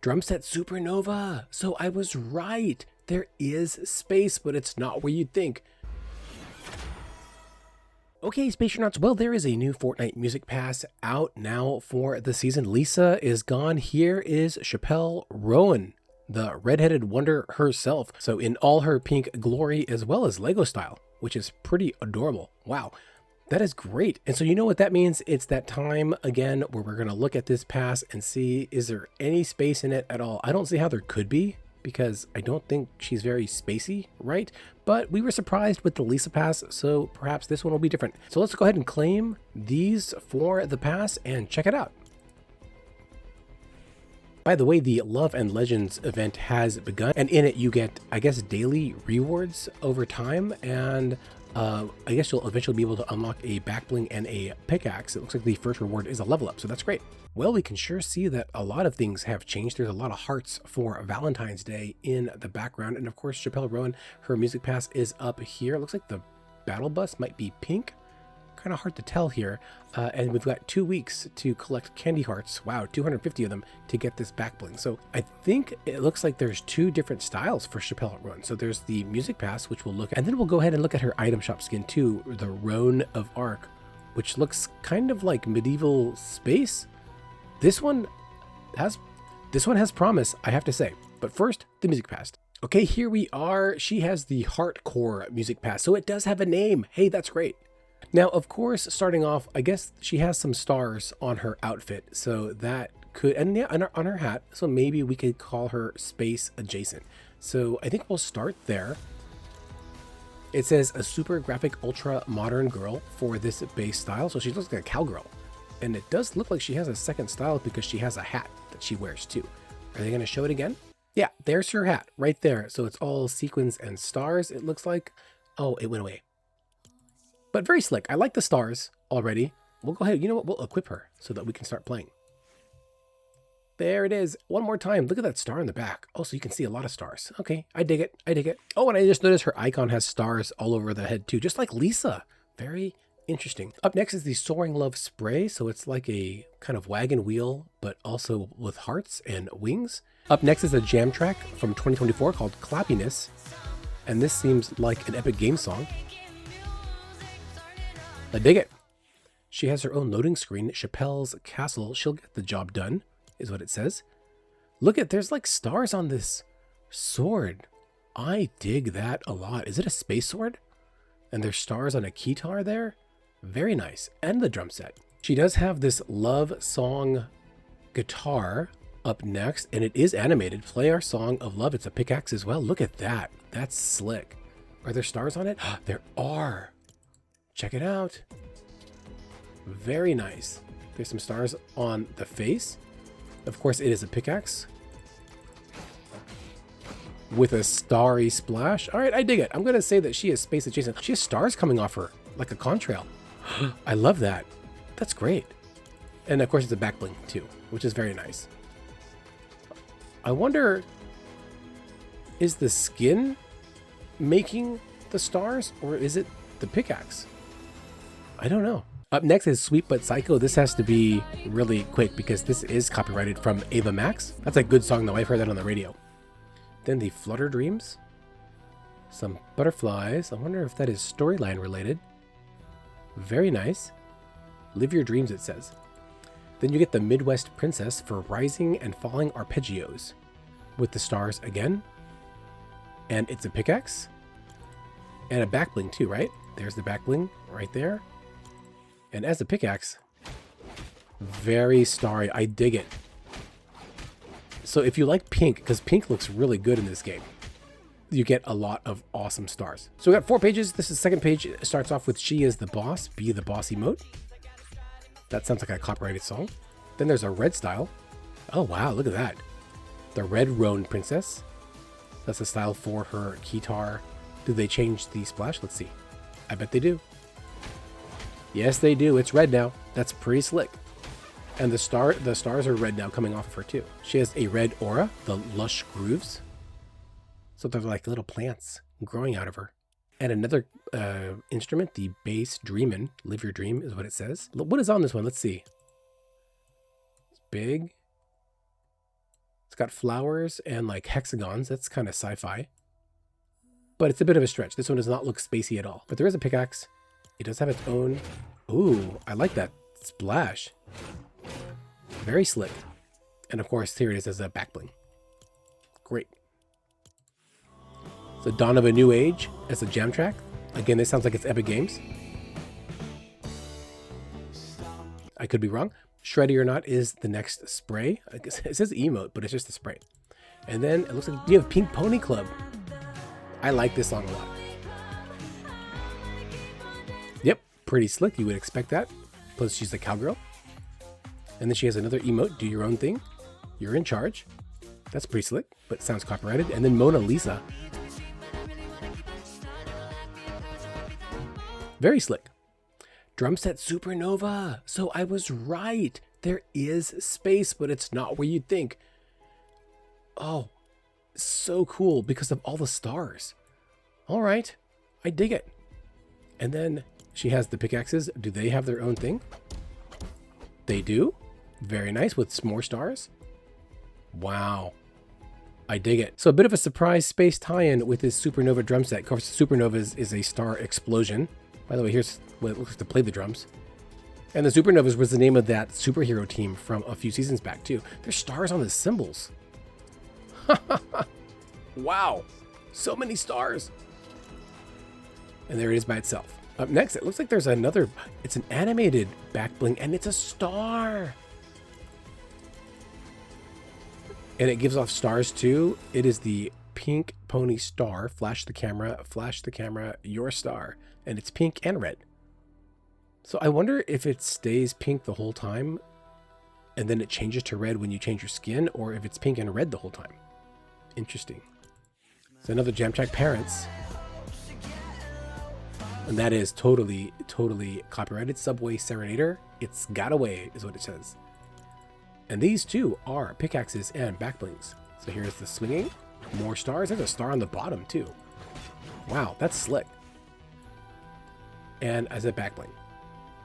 DRUMSET SUPERNOVA! So I was right! There is space, but it's not where you'd think. Okay, Spacionauts, well, there is a new Fortnite Music Pass out now for the season. Lisa is gone. Here is Chappell Roan, the redheaded wonder herself. So in all her pink glory, as well as Lego style, which is pretty adorable. Wow, that is great. And so you know what that means? It's that time again where we're going to look at this pass and see, is there any space in it at all? I don't see how there could be, because I don't think she's very spacey, right? But we were surprised with the Lisa pass, so perhaps this one will be different. So let's go ahead and claim these for the pass and check it out. By the way, the Love and Legends event has begun, and in it you get, I guess, daily rewards over time, and I guess you'll eventually be able to unlock a back bling and a pickaxe. It looks like the first reward is a level up, so that's great. Well, we can sure see that a lot of things have changed. There's a lot of hearts for Valentine's Day in the background, and of course, Chappell Roan, her music pass is up here. It looks like the battle bus might be pink. Kind of hard to tell here. And we've got 2 weeks to collect candy hearts. Wow, 250 of them to get this back bling. So I think it looks like there's 2 different styles for Chappell Roan. So there's the music pass, which we'll look at, and then we'll go ahead and look at her item shop skin too, the Roan of Arc, which looks kind of like medieval space. This one has promise, I have to say. But first, the music pass. Okay, here we are. She has the Heartcore Music Pass, so it does have a name. Hey, that's great. Now, of course, starting off, I guess she has some stars on her outfit, so that could, and yeah, on her hat, so maybe we could call her space adjacent. So I think we'll start there. It says a super graphic, ultra modern girl for this base style, so she looks like a cowgirl. And it does look like she has a second style because she has a hat that she wears too. Are they going to show it again? Yeah, there's her hat right there. So it's all sequins and stars, it looks like. Oh, it went away. But very slick. I like the stars already. We'll go ahead. You know what? We'll equip her so that we can start playing. There it is. One more time. Look at that star in the back. Oh, so you can see a lot of stars. Okay, I dig it. I dig it. Oh, and I just noticed her icon has stars all over the head too, just like Lisa. Very interesting. Up next is the Soaring Love Spray. So it's like a kind of wagon wheel, but also with hearts and wings. Up next is a jam track from 2024 called Clappiness. And this seems like an Epic Games song. I dig it. She has her own loading screen. Chappell's Castle. She'll get the job done, is what it says. Look at, there's like stars on this sword. I dig that a lot. Is it a space sword? And there's stars on a keytar there. Very nice. And the drum set. She does have this love song guitar up next, and it is animated. Play our song of love. It's a pickaxe as well. Look at that. That's slick. Are there stars on it? There are. Check it out. Very nice. There's some stars on the face. Of course, it is a pickaxe with a starry splash. All right, I dig it. I'm going to say that she is space adjacent. She has stars coming off her like a contrail. I love that. That's great. And of course, it's a back bling too, which is very nice. I wonder, is the skin making the stars or is it the pickaxe? I don't know. Up next is Sweet But Psycho. This has to be really quick because this is copyrighted from Ava Max. That's a good song though. I've heard that on the radio. Then the Flutter Dreams. Some butterflies. I wonder if that is storyline related. Very nice. Live Your Dreams, it says. Then you get the Midwest Princess for rising and falling arpeggios with the stars again. And it's a pickaxe. And a back bling too, right? There's the back bling right there. And as a pickaxe, very starry. I dig it. So if you like pink, because pink looks really good in this game, you get a lot of awesome stars. So we got 4 pages. This is the second page. It starts off with She is the Boss, Be the Boss emote. That sounds like a copyrighted song. Then there's a red style. Oh, wow. Look at that. The Red Roan Princess. That's a style for her keytar. Do they change the splash? Let's see. I bet they do. Yes, they do. It's red now. That's pretty slick. And the stars are red now coming off of her too. She has a red aura, the Lush Grooves. So they're like little plants growing out of her. And another instrument, the bass Dreamin', Live Your Dream is what it says. What is on this one? Let's see. It's big. It's got flowers and like hexagons. That's kind of sci-fi. But it's a bit of a stretch. This one does not look spacey at all. But there is a pickaxe. It does have its own... Ooh, I like that splash. Very slick. And of course, here it is as a back bling. Great. So Dawn of a New Age as a jam track. Again, this sounds like it's Epic Games. I could be wrong. Shreddy or Not is the next spray. I guess it says emote, but it's just a spray. And then it looks like you have Pink Pony Club. I like this song a lot. Yep, pretty slick. You would expect that. Plus she's a cowgirl. And then she has another emote, Do Your Own Thing. You're in charge. That's pretty slick, but sounds copyrighted. And then Mona Lisa. Very slick. DRUMSET Supernova. So I was right. There is space, but it's not where you'd think. Oh, so cool because of all the stars. All right, I dig it. And then she has the pickaxes. Do they have their own thing? They do. Very nice with more stars. Wow. I dig it. So a bit of a surprise space tie-in with this Supernova drum set. Of course, Supernova is a star explosion. By the way, here's what it looks like to play the drums. And the Supernovas was the name of that superhero team from a few seasons back too. There's stars on the cymbals. Wow. So many stars. And there it is by itself. Up next, it looks like there's another, it's an animated back bling and it's a star. And it gives off stars too. It is the Pink Pony Star. Flash the camera, your star. And it's pink and red. So I wonder if it stays pink the whole time and then it changes to red when you change your skin, or if it's pink and red the whole time. Interesting. So another jam track, Parents. And that is totally copyrighted. Subway Serenader. It's got away is what it says. And these two are pickaxes and back blings. So here's the swinging. More stars. There's a star on the bottom too. Wow, that's slick. And as a back bling.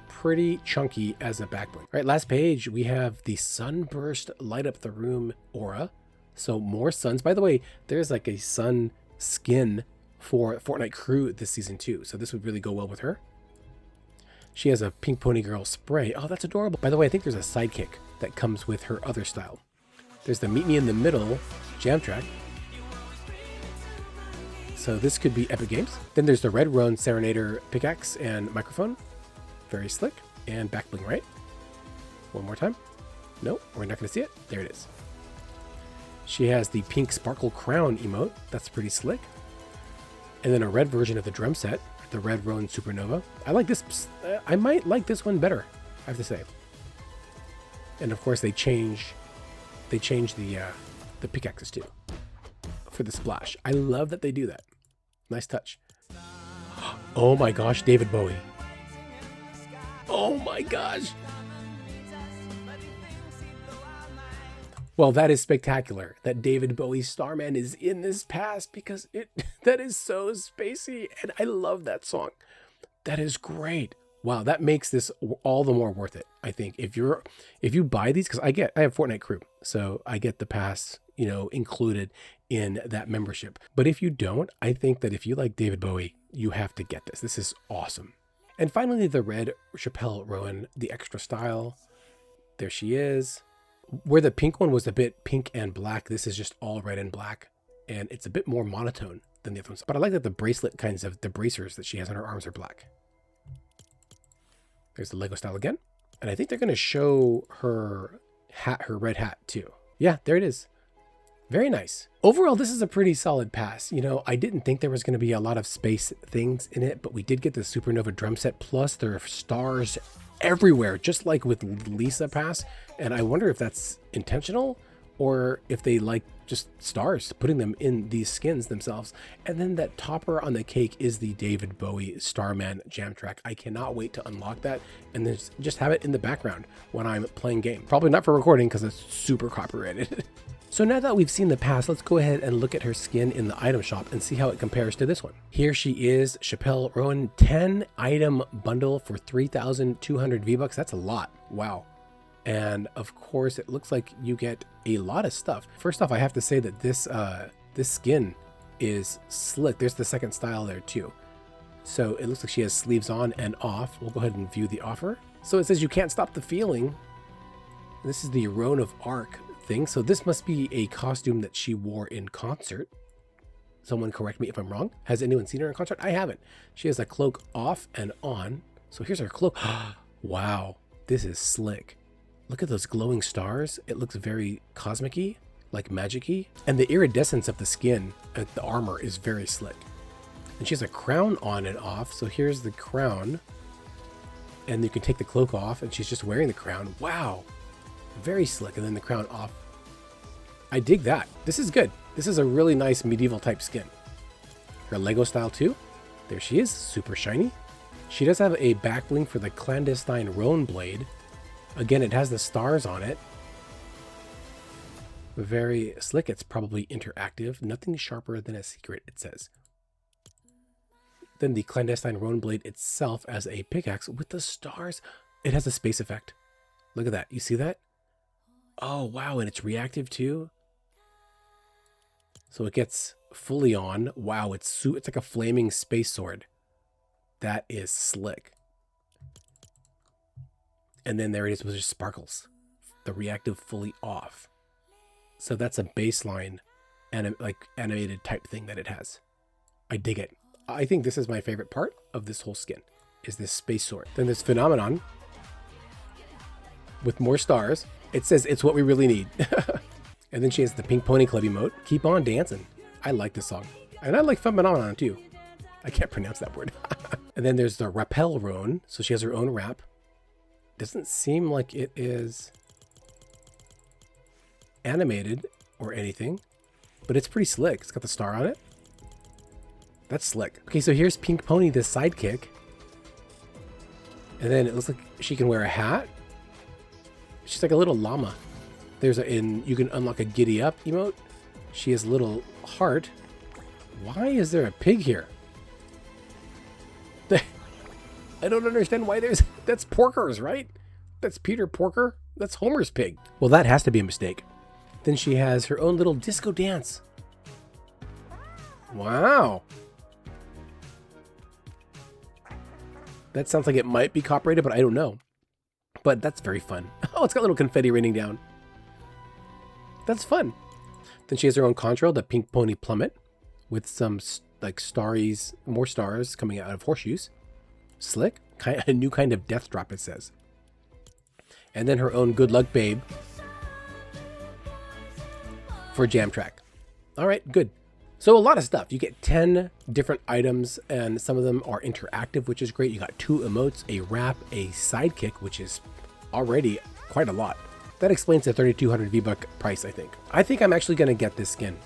Pretty chunky as a back bling. All right, last page, we have the Sunburst Light Up the Room aura. So more suns. By the way, there's like a sun skin for Fortnite crew this season too. So this would really go well with her. She has a Pink Pony Girl spray. Oh, that's adorable. By the way, I think there's a sidekick that comes with her other style. There's the Meet Me in the Middle jam track. So this could be Epic Games. Then there's the Red Roan Serenader pickaxe and microphone. Very slick. And back bling, right? One more time. No, we're not going to see it. There it is. She has the pink sparkle crown emote. That's pretty slick. And then a red version of the drum set, the Red Roan Supernova. I like this. I might like this one better, I have to say. And of course, they change the pickaxes too for the splash. I love that they do that. Nice touch. Oh my gosh, David Bowie. Oh my gosh. Well, that is spectacular that David Bowie Starman is in this pass, because that is so spacey and I love that song. That is great. Wow, that makes this all the more worth it. I think if you buy these, because I have Fortnite crew, so I get the pass, included in that membership. But if you don't, I think that if you like David Bowie, you have to get this. This is awesome. And finally, the red Chappell Roan, the extra style. There she is. Where the pink one was a bit pink and black, this is just all red and black, and it's a bit more monotone than the other ones. But I like that the bracelet kinds of, the bracers that she has on her arms are black. There's the Lego style again. And I think they're going to show her hat, her red hat too. Yeah, there it is. Very nice. Overall, this is a pretty solid pass. I didn't think there was going to be a lot of space things in it, but we did get the Supernova drum set, plus there are stars everywhere, just like with Lisa Pass. And I wonder if that's intentional or if they like just stars, putting them in these skins themselves. And then that topper on the cake is the David Bowie Starman jam track. I cannot wait to unlock that and then just have it in the background when I'm playing game. Probably not for recording because it's super copyrighted. So now that we've seen the pass, let's go ahead and look at her skin in the item shop and see how it compares to this one. Here she is, Chappell Roan, 10 item bundle for 3,200 V-Bucks. That's a lot. Wow. And of course, it looks like you get a lot of stuff. First off, I have to say that this skin is slick. There's the second style there too. So it looks like she has sleeves on and off. We'll go ahead and view the offer. So it says you can't stop the feeling. This is the Roan of Arc thing. So this must be a costume that she wore in concert. Someone correct me if I'm wrong. Has anyone seen her in concert? I haven't. She has a cloak off and on. So here's her cloak. Wow, this is slick. Look at those glowing stars. It looks very cosmic-y, like magic-y. And the iridescence of the skin, the armor is very slick. And she has a crown on and off. So here's the crown. And you can take the cloak off and she's just wearing the crown. Wow, very slick. And then the crown off. I dig that. This is good. This is a really nice medieval type skin. Her Lego style too. There she is, super shiny. She does have a back bling for the clandestine Roan blade. Again, it has the stars on it. Very slick. It's probably interactive. Nothing sharper than a secret, it says. Then the clandestine Roan blade itself as a pickaxe with the stars. It has a space effect. Look at that. You see that? Oh, wow. And it's reactive too. So it gets fully on. Wow. It's like a flaming space sword. That is slick. And then there it is with just sparkles. The reactive fully off. So that's a baseline like animated type thing that it has. I dig it. I think this is my favorite part of this whole skin, is this space sword. Then this phenomenon with more stars. It says it's what we really need. And then she has the Pink Pony Club emote. Keep on dancing. I like this song. And I like phenomenon too. I can't pronounce that word. And then there's the Chappell Roan. So she has her own rap. Doesn't seem like it is animated or anything, but it's pretty slick. It's got the star on it. That's slick. Okay, so here's Pink Pony, the sidekick. And then it looks like she can wear a hat. She's like a little llama. You can unlock a giddy up emote. She has a little heart. Why is there a pig here? I don't understand why that's Porker's, right? That's Peter Porker. That's Homer's pig. Well, that has to be a mistake. Then she has her own little disco dance. Wow. That sounds like it might be copyrighted, but I don't know. But that's very fun. Oh, it's got little confetti raining down. That's fun. Then she has her own contrail, the Pink Pony Plummet, with some like more stars coming out of horseshoes. Slick. A new kind of death drop, it says. And then her own Good Luck Babe for Jam Track. All right, good. So a lot of stuff. You get 10 different items, and some of them are interactive, which is great. You got 2 emotes, a rap, a sidekick, which is already quite a lot. That explains the 3,200 V-Buck price, I think. I think I'm actually going to get this skin.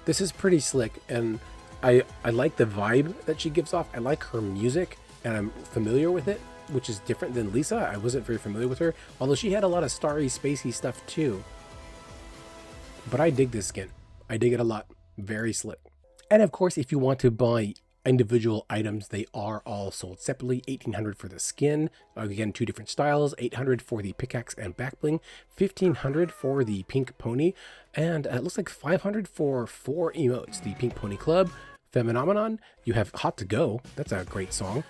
This is pretty slick, and I like the vibe that she gives off. I like her music, and I'm familiar with it, which is different than Lisa. I wasn't very familiar with her, although she had a lot of starry, spacey stuff too. But I dig this skin. I dig it a lot. Very slick. And of course, if you want to buy individual items, they are all sold separately. 1,800 for the skin. Again, 2 different styles. 800 for the pickaxe and back bling. 1,500 for the Pink Pony. And it looks like 500 for 4 emotes. The Pink Pony Club, Phenomenon. You have Hot to Go. That's a great song.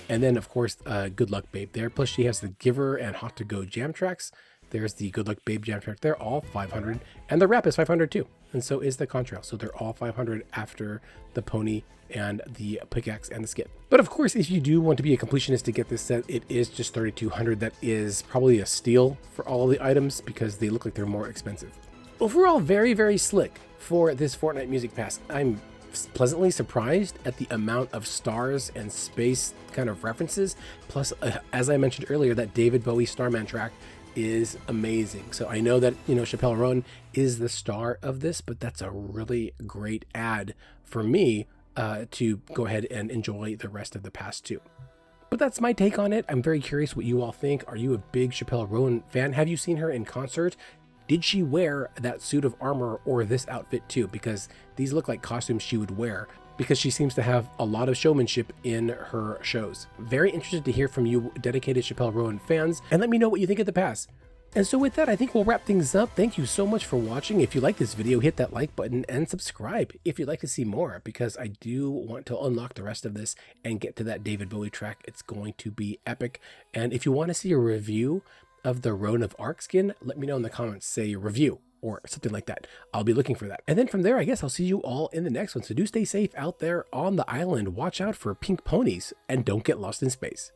And then, of course, Good Luck Babe there. Plus, she has the Giver and Hot to Go jam tracks. There's the Good Luck Babe jam track. They're all 500. And the rap is 500 too. And so is the contrail. So they're all 500 after the pony and the pickaxe and the skip. But of course, if you do want to be a completionist to get this set, it is just 3,200. That is probably a steal for all of the items because they look like they're more expensive. Overall, very, very slick for this Fortnite Music Pass. I'm pleasantly surprised at the amount of stars and space kind of references. Plus, as I mentioned earlier, that David Bowie Starman track is amazing. So I know that, Chappell Roan is the star of this, but that's a really great ad for me to go ahead and enjoy the rest of the pass too. But that's my take on it. I'm very curious what you all think. Are you a big Chappell Roan fan? Have you seen her in concert? Did she wear that suit of armor or this outfit too? Because these look like costumes she would wear, because she seems to have a lot of showmanship in her shows. Very interested to hear from you dedicated Chappell Roan fans, and let me know what you think of the pass. And so with that, I think we'll wrap things up. Thank you so much for watching. If you like this video, hit that like button and subscribe if you'd like to see more, because I do want to unlock the rest of this and get to that David Bowie track. It's going to be epic. And if you want to see a review of the Roan of Arc skin, let me know in the comments, say review or something like that. I'll be looking for that. And then from there, I guess I'll see you all in the next one. So do stay safe out there on the island. Watch out for pink ponies and don't get lost in space.